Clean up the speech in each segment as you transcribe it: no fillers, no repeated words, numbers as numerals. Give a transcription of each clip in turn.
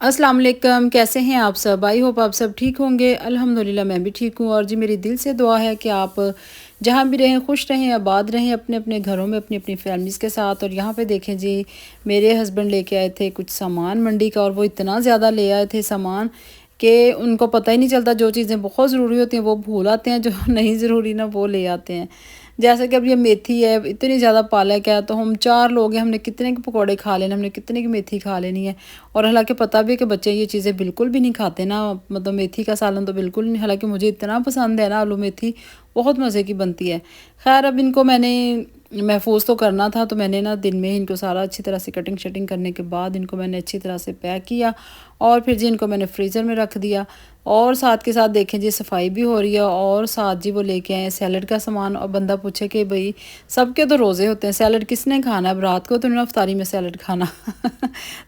अस्सलाम वालेकुम, कैसे हैं आप सब? आई होप आप सब ठीक होंगे। अल्हम्दुलिल्लाह मैं भी ठीक हूँ और जी मेरी दिल से दुआ है कि आप जहाँ भी रहें खुश रहें, आबाद रहें अपने अपने घरों में अपनी अपनी फैमिलीज़ के साथ। और यहाँ पे देखें जी, मेरे हस्बैंड लेके आए थे कुछ सामान मंडी का, और वो इतना ज़्यादा ले आए थे सामान कि उनको पता ही नहीं चलता। जो चीज़ें बहुत ज़रूरी होती हैं वो भूल आते हैं, जो नहीं ज़रूरी ना वो ले आते हैं। जैसे कि अब ये मेथी है, इतनी ज़्यादा पालक है, तो हम 4 लोग हैं, हमने कितने के पकौड़े खा लेने, हमने कितने की मेथी खा लेनी है। और हालाँकि पता भी है कि बच्चे ये चीज़ें बिल्कुल भी नहीं खाते ना, मतलब मेथी का सालन तो बिल्कुल नहीं। हालाँकि मुझे इतना पसंद है ना आलू मेथी, बहुत मज़े की बनती है। ख़ैर अब इनको मैंने महफ़ूज़ तो करना था, तो मैंने ना दिन में इनको सारा अच्छी तरह से कटिंग शटिंग करने के बाद इनको मैंने अच्छी तरह से पैक किया, और फिर जी इनको मैंने फ्रीज़र में रख दिया। और साथ के साथ देखें जी सफाई भी हो रही है, और साथ जी वो लेके आए सैलड का सामान। और बंदा पूछे कि भाई सबके तो रोज़े होते हैं, सैलड किसने खाना है? अब रात को तो नहीं इफ्तारी में सैलड खाना।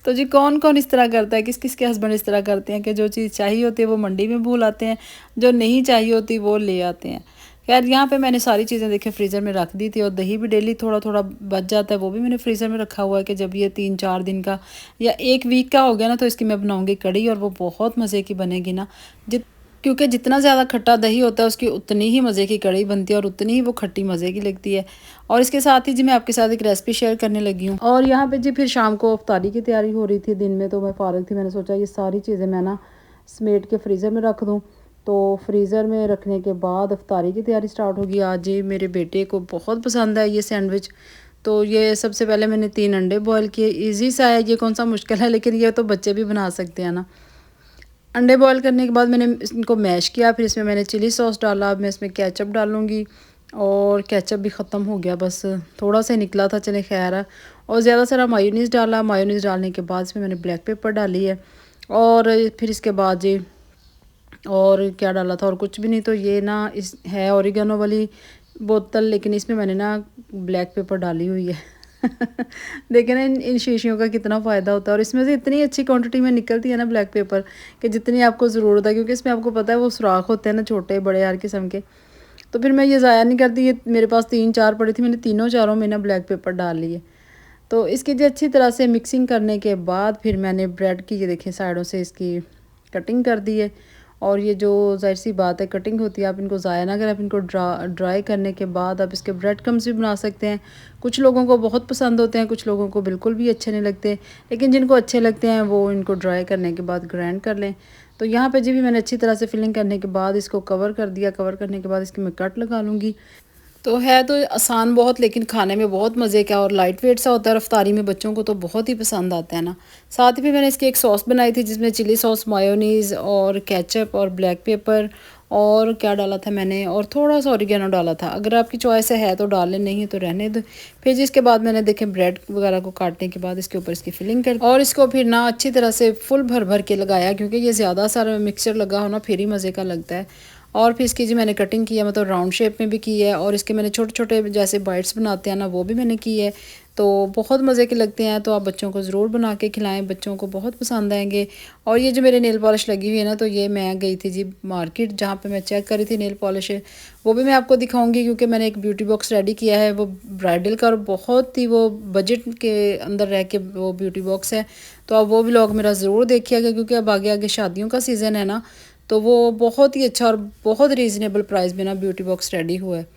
तो जी कौन कौन इस तरह करता है, किस किस के हस्बैंड इस तरह करते हैं कि जो चीज़ चाहिए होती है वो मंडी में भूल आते हैं, जो नहीं चाहिए होती वो ले आते हैं। खैर यहाँ पे मैंने सारी चीज़ें देखें फ्रीज़र में रख दी थी, और दही भी डेली थोड़ा थोड़ा बच जाता है, वो भी मैंने फ्रीज़र में रखा हुआ है कि जब ये 3-4 दिन का या 1 वीक का हो गया ना, तो इसकी मैं बनाऊंगी कढ़ी, और वो बहुत मज़े की बनेगी ना। जित क्योंकि जितना ज़्यादा खट्टा दही होता है उसकी उतनी ही मज़े की कढ़ी बनती है, और उतनी ही वो खट्टी मज़े की लगती है। और इसके साथ ही जी मैं आपके साथ एक रेसिपी शेयर करने लगी हूँ। और यहाँ पे जी फिर शाम को इफ्तारी की तैयारी हो रही थी। दिन में तो मैं फ़ारिग थी, मैंने सोचा ये सारी चीज़ें मैं ना समेट के फ्रीज़र में रख दूँ। तो फ्रीज़र में रखने के बाद इफ्तारी की तैयारी स्टार्ट होगी। आज जी मेरे बेटे को बहुत पसंद है ये सैंडविच। तो ये सबसे पहले मैंने 3 अंडे बॉयल किए। ईज़ी सा है, ये कौन सा मुश्किल है, लेकिन ये तो बच्चे भी बना सकते हैं ना। अंडे बॉयल करने के बाद मैंने इनको मैश किया, फिर इसमें मैंने चिली सॉस डाला। अब मैं इसमें केचप डालूँगी, और केचप भी ख़त्म हो गया, बस थोड़ा सा ही निकला था, चले खैर है। और ज़्यादा सारा मायोनीज़ डाला। मायोनीज़ डालने के बाद इसमें मैंने ब्लैक पेपर डाली है, और फिर इसके बाद जी और क्या डाला था, और कुछ भी नहीं। तो ये ना इस है ओरिगेनो वाली बोतल, लेकिन इसमें मैंने ना ब्लैक पेपर डाली हुई है। देखिए ना इन इन शीशियों का कितना फ़ायदा होता है, और इसमें से इतनी अच्छी क्वांटिटी में निकलती है ना ब्लैक पेपर, कि जितनी आपको ज़रूरत है, क्योंकि इसमें आपको पता है वो सुराख होते हैं ना छोटे बड़े हर किस्म के। तो फिर मैं ये ज़ाया नहीं करती, ये मेरे पास 3-4 पड़ी थी, मैंने तीनों चारों में ना ब्लैक पेपर डाल लिए। तो इसकी जो अच्छी तरह से मिक्सिंग करने के बाद फिर मैंने ब्रेड की ये देखें साइडों से इसकी कटिंग कर दी है। और ये जो ज़ाहिर सी बात है कटिंग होती है, आप इनको ज़ाया ना करें, आप इनको ड्राई करने के बाद आप इसके ब्रेड क्रम्स भी बना सकते हैं। कुछ लोगों को बहुत पसंद होते हैं, कुछ लोगों को बिल्कुल भी अच्छे नहीं लगते, लेकिन जिनको अच्छे लगते हैं वो इनको ड्राई करने के बाद ग्राइंड कर लें। तो यहाँ पे जी भी मैंने अच्छी तरह से फिलिंग करने के बाद इसको कवर कर दिया। कवर करने के बाद इसकी मैं कट लगा लूँगी। तो है तो आसान बहुत, लेकिन खाने में बहुत मज़े का और लाइट वेट सा होता है। रफ्तारी में बच्चों को तो बहुत ही पसंद आता है ना। साथ ही फिर मैंने इसकी एक सॉस बनाई थी, जिसमें चिली सॉस, मायोनीज़ और केचप और ब्लैक पेपर, और क्या डाला था मैंने, और थोड़ा सा ऑरिगेनो डाला था। अगर आपकी चॉइस है तो डाल लें, नहीं तो रहने दो। फिर जिसके बाद मैंने देखें ब्रेड वगैरह को काटने के बाद इसके ऊपर इसकी फिलिंग कर, और इसको फिर ना अच्छी तरह से फुल भर भर के लगाया, क्योंकि ये ज़्यादा सारा मिक्सचर लगा हो ना फिर ही मज़े का लगता है। और फिर इसकी जी मैंने कटिंग की है, मतलब राउंड शेप में भी की है, और इसके मैंने छोटे छोटे जैसे बाइट्स बनाते हैं ना वो भी मैंने की है। तो बहुत मज़े के लगते हैं, तो आप बच्चों को ज़रूर बना के खिलाएं, बच्चों को बहुत पसंद आएंगे। और ये जो मेरे नेल पॉलिश लगी हुई है ना, तो ये मैं गई थी जी मार्केट, जहाँ पे मैं चेक करी थी नेल पॉलिश है, वो भी मैं आपको दिखाऊंगी, क्योंकि मैंने एक ब्यूटी बॉक्स रेडी किया है वो ब्राइडल का, और बहुत ही वो बजट के अंदर रह के वो ब्यूटी बॉक्स है। तो आप वो व्लॉग मेरा ज़रूर देखिएगा, क्योंकि अब आगे आगे शादियों का सीज़न है ना, तो वो बहुत ही अच्छा और बहुत रीज़नेबल प्राइस में ना ब्यूटी बॉक्स रेडी हुआ है।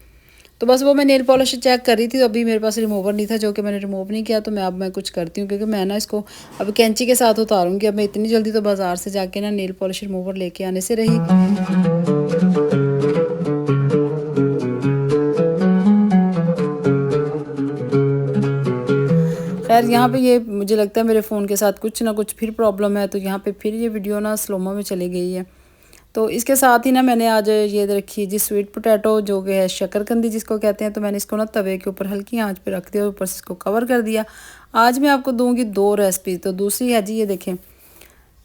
तो बस वो मैं नेल पॉलिश चेक कर रही थी, तो अभी मेरे पास रिमूवर नहीं था, जो कि मैंने रिमूव नहीं किया। तो मैं कुछ करती हूँ, क्योंकि मैं ना इसको अब कैंची के साथ उतारूँगी। अब मैं इतनी जल्दी तो बाज़ार से जाके ना नेल पॉलिश रिमूवर लेके आने से रही। खैर यहाँ पे ये मुझे लगता है मेरे फ़ोन के साथ कुछ ना कुछ फिर प्रॉब्लम है, तो यहाँ पे फिर ये वीडियो ना स्लोमो में चली गई है। तो इसके साथ ही ना मैंने आज ये रखी जी स्वीट पोटैटो, जो कि है शकरकंदी जिसको कहते हैं। तो मैंने इसको ना तवे के ऊपर हल्की आंच पे रख दिया, ऊपर से इसको कवर कर दिया। आज मैं आपको दूंगी 2 रेसिपी। तो दूसरी है जी ये देखें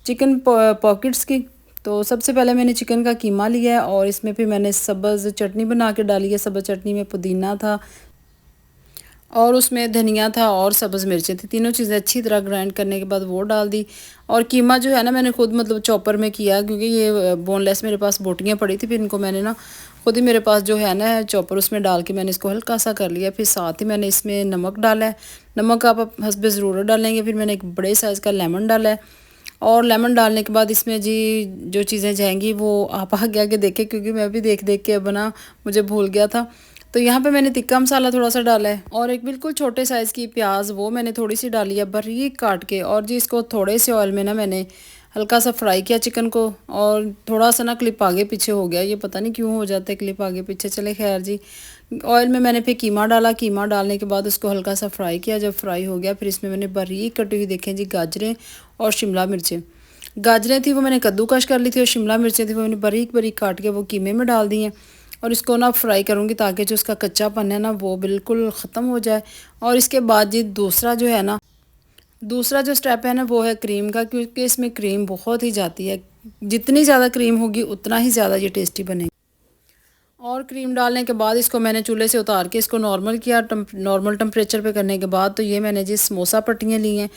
चिकन पॉकेट्स की। तो सबसे पहले मैंने चिकन का कीमा लिया है, और इसमें फिर मैंने सब्ज़ चटनी बना के डाली है। सब्ज़ चटनी में पुदीना था, और उसमें धनिया था, और सब्ज़ मिर्चें थी। तीनों चीज़ें अच्छी तरह ग्राइंड करने के बाद वो डाल दी। और कीमा जो है ना मैंने खुद मतलब चॉपर में किया, क्योंकि ये बोनलेस मेरे पास बोटियाँ पड़ी थी। फिर इनको मैंने ना खुद ही मेरे पास जो है ना चॉपर, उसमें डाल के मैंने इसको हल्का सा कर लिया। फिर साथ ही मैंने इसमें नमक डाला है। नमक आप हस्बे ज़रूर डालेंगे। फिर मैंने एक बड़े साइज़ का लेमन डाला है, और लेमन डालने के बाद इसमें जी जो चीज़ें जाएंगी वो आप आगे आगे देखें, क्योंकि मैं भी देख देख के अब ना मुझे भूल गया था। तो यहाँ पे मैंने तिक्का मसाला थोड़ा सा डाला है और एक बिल्कुल छोटे साइज़ की प्याज वो मैंने थोड़ी सी डाली है बारीक काट के। और जी इसको थोड़े से ऑयल में ना मैंने हल्का सा फ्राई किया चिकन को। और थोड़ा सा ना क्लिप आगे पीछे हो गया, ये पता नहीं क्यों हो जाता है क्लिप आगे पीछे, चले खैर जी। ऑयल में मैंने फिर कीमा डाला, कीमा डालने के बाद उसको हल्का सा फ्राई किया। जब फ्राई हो गया फिर इसमें मैंने बारीक कटी हुई देखें जी गाजरें और शिमला मिर्चें। गाजरें थी वो मैंने कद्दूकश कर ली थी और शिमला मिर्चें थी वो मैंने बारीक बारीक काट के वो कीमे में डाल दी हैं। और इसको ना फ्राई करूँगी ताकि जो उसका कच्चापन है ना वो बिल्कुल ख़त्म हो जाए। और इसके बाद जी दूसरा जो है ना, दूसरा जो स्टेप है ना वो है क्रीम का, क्योंकि इसमें क्रीम बहुत ही जाती है। जितनी ज़्यादा क्रीम होगी उतना ही ज़्यादा ये टेस्टी बनेगी। और क्रीम डालने के बाद इसको मैंने चूल्हे से उतार के इसको नॉर्मल किया। नॉर्मल टेम्परेचर पे करने के बाद तो ये मैंने जी समोसा पट्टियाँ ली हैं।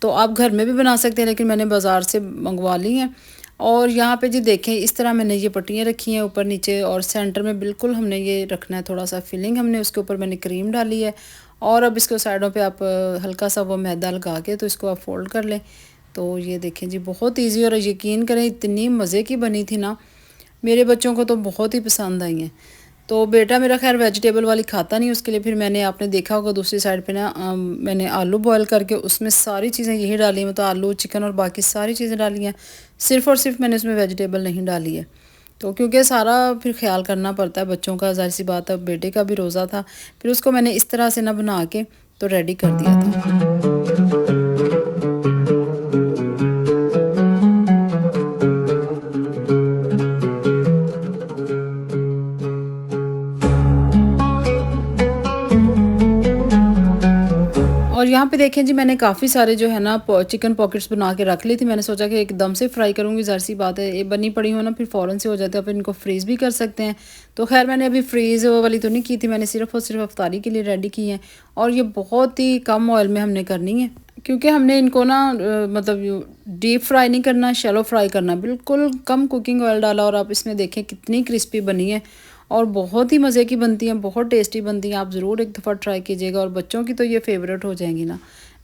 तो आप घर में भी बना सकते हैं, लेकिन मैंने बाज़ार से मंगवा ली हैं। और यहाँ पे जी देखें इस तरह मैंने ये पट्टियाँ रखी हैं ऊपर नीचे, और सेंटर में बिल्कुल हमने ये रखना है थोड़ा सा फिलिंग हमने, उसके ऊपर मैंने क्रीम डाली है। और अब इसको साइडों पे आप हल्का सा वो मैदा लगा के तो इसको आप फोल्ड कर लें। तो ये देखें जी बहुत ईजी, और यकीन करें इतनी मज़े की बनी थी ना, मेरे बच्चों को तो बहुत ही पसंद आई हैं। तो बेटा मेरा खैर वेजिटेबल वाली खाता नहीं, उसके लिए फिर मैंने आपने देखा होगा दूसरी साइड पे ना मैंने आलू बॉयल करके उसमें सारी चीज़ें यही डाली, मतलब आलू चिकन और बाकी सारी चीज़ें डाली हैं। सिर्फ़ और सिर्फ मैंने उसमें वेजिटेबल नहीं डाली है। तो क्योंकि सारा फिर ख्याल करना पड़ता है बच्चों का, ज़ाहिर सी बात है, बेटे का भी रोज़ा था। फिर उसको मैंने इस तरह से ना बना के तो रेडी कर दिया था। और यहाँ पे देखें जी मैंने काफ़ी सारे जो है ना चिकन पॉकेट्स बना के रख ली थी। मैंने सोचा कि एकदम से फ्राई करूँगी, ज़ाहिर सी बात है ये बनी पड़ी हो ना फिर फ़ौरन से हो जाते हैं, फिर इनको फ्रीज़ भी कर सकते हैं। तो खैर मैंने अभी फ्रीज़ वाली तो नहीं की थी, मैंने सिर्फ़ और सिर्फ अफ्तारी के लिए रेडी की है। और ये बहुत ही कम ऑयल में हमने करनी है, क्योंकि हमने इनको ना मतलब डीप फ्राई नहीं करना, शैलो फ्राई करना। बिल्कुल कम कुकिंग ऑयल डाला और आप इसमें देखें कितनी क्रिस्पी बनी है और बहुत ही मज़े की बनती हैं, बहुत टेस्टी बनती हैं। आप ज़रूर एक दफ़ा ट्राई कीजिएगा, और बच्चों की तो ये फेवरेट हो जाएंगी ना।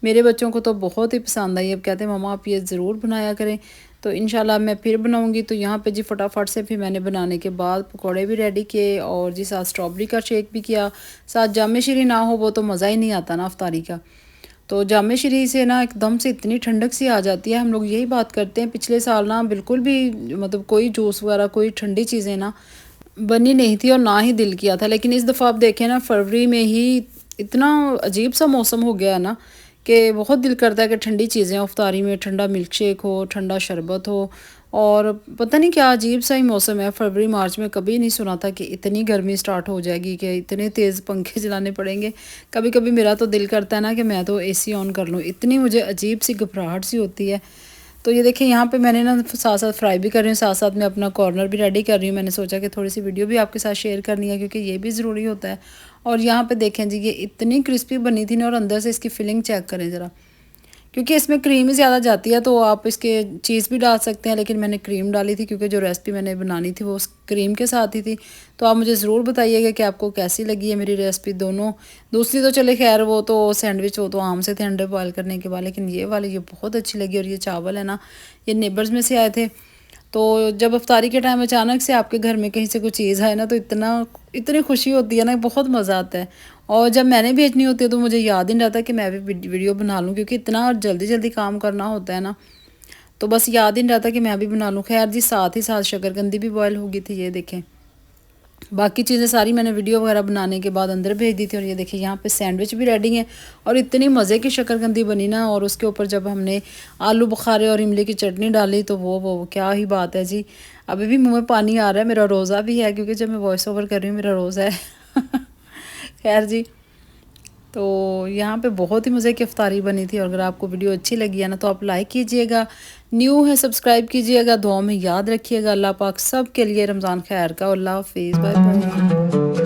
मेरे बच्चों को तो बहुत ही पसंद आई, अब कहते हैं मम्मा आप ये ज़रूर बनाया करें। तो इंशाल्लाह मैं फिर बनाऊंगी। तो यहाँ पे जी फटाफट से फिर मैंने बनाने के बाद पकौड़े भी रेडी किए, और जी साथ स्ट्रॉबेरी का शेक भी किया। साथ जामे शीरी ना हो वो तो मज़ा ही नहीं आता ना अफ्तारी का। तो जामे शीरी से ना एकदम से इतनी ठंडक सी आ जाती है। हम लोग यही बात करते हैं, पिछले साल ना बिल्कुल भी मतलब कोई जूस वगैरह कोई ठंडी चीज़ें ना बनी नहीं थी और ना ही दिल किया था। लेकिन इस दफ़ा आप देखें ना फरवरी में ही इतना अजीब सा मौसम हो गया ना कि बहुत दिल करता है कि ठंडी चीज़ें अफ्तारी में, ठंडा मिल्क शेक हो, ठंडा शरबत हो। और पता नहीं क्या अजीब सा ही मौसम है। फरवरी मार्च में कभी नहीं सुना था कि इतनी गर्मी स्टार्ट हो जाएगी, कि इतने तेज़ पंखे चलाने पड़ेंगे। कभी कभी मेरा तो दिल करता है ना कि मैं तो एसी ऑन कर लूँ, इतनी मुझे अजीब सी घबराहट सी होती है। तो ये देखिए यहाँ पे मैंने ना साथ साथ फ्राई भी कर रही हूँ, साथ साथ मैं अपना कॉर्नर भी रेडी कर रही हूँ। मैंने सोचा कि थोड़ी सी वीडियो भी आपके साथ शेयर करनी है, क्योंकि ये भी ज़रूरी होता है। और यहाँ पे देखें जी ये इतनी क्रिस्पी बनी थी ना, और अंदर से इसकी फिलिंग चेक करें ज़रा, क्योंकि इसमें क्रीम ही ज़्यादा जाती है। तो आप इसके चीज़ भी डाल सकते हैं, लेकिन मैंने क्रीम डाली थी क्योंकि जो रेसिपी मैंने बनानी थी वो उस क्रीम के साथ ही थी। तो आप मुझे ज़रूर बताइएगा कि आपको कैसी लगी है मेरी रेसिपी दोनों। दूसरी तो चले खैर वो तो सैंडविच वो तो आम से थे अंडे बॉयल करने के बाद, लेकिन ये वाली ये बहुत अच्छी लगी। और ये चावल है ना, ये नेबर्स में से आए थे। तो जब अफ्तारी के टाइम अचानक से आपके घर में कहीं से कोई चीज़ आए ना, तो इतनी खुशी होती है ना, बहुत मज़ा आता है। और जब मैंने भेजनी होती है तो मुझे याद ही नहीं रहता कि मैं भी वीडियो बना लूँ, क्योंकि इतना जल्दी जल्दी काम करना होता है ना, तो बस याद ही नहीं रहता कि मैं भी बना लूँ। खैर जी साथ ही साथ शकरकंदी भी बॉयल हो गई थी, ये देखें। बाकी चीज़ें सारी मैंने वीडियो वगैरह बनाने के बाद अंदर भेज दी थी। और ये देखिए यहाँ पे सैंडविच भी रेडी है, और इतनी मज़े की शकरकंदी बनी ना। और उसके ऊपर जब हमने आलू बुखारे और इमली की चटनी डाली तो वो क्या ही बात है जी। अभी भी मुँह में पानी आ रहा है। मेरा रोज़ा भी है, क्योंकि जब मैं वॉइस ओवर कर रही हूँ मेरा रोज़ा है। खैर जी, तो यहाँ पे बहुत ही मज़े की इफ्तारी बनी थी। और अगर आपको वीडियो अच्छी लगी है ना तो आप लाइक कीजिएगा, न्यू है सब्सक्राइब कीजिएगा, दुआ में याद रखिएगा। अल्लाह पाक सब के लिए रमज़ान खैर का। अल्लाह हाफिज़, बाय बाय।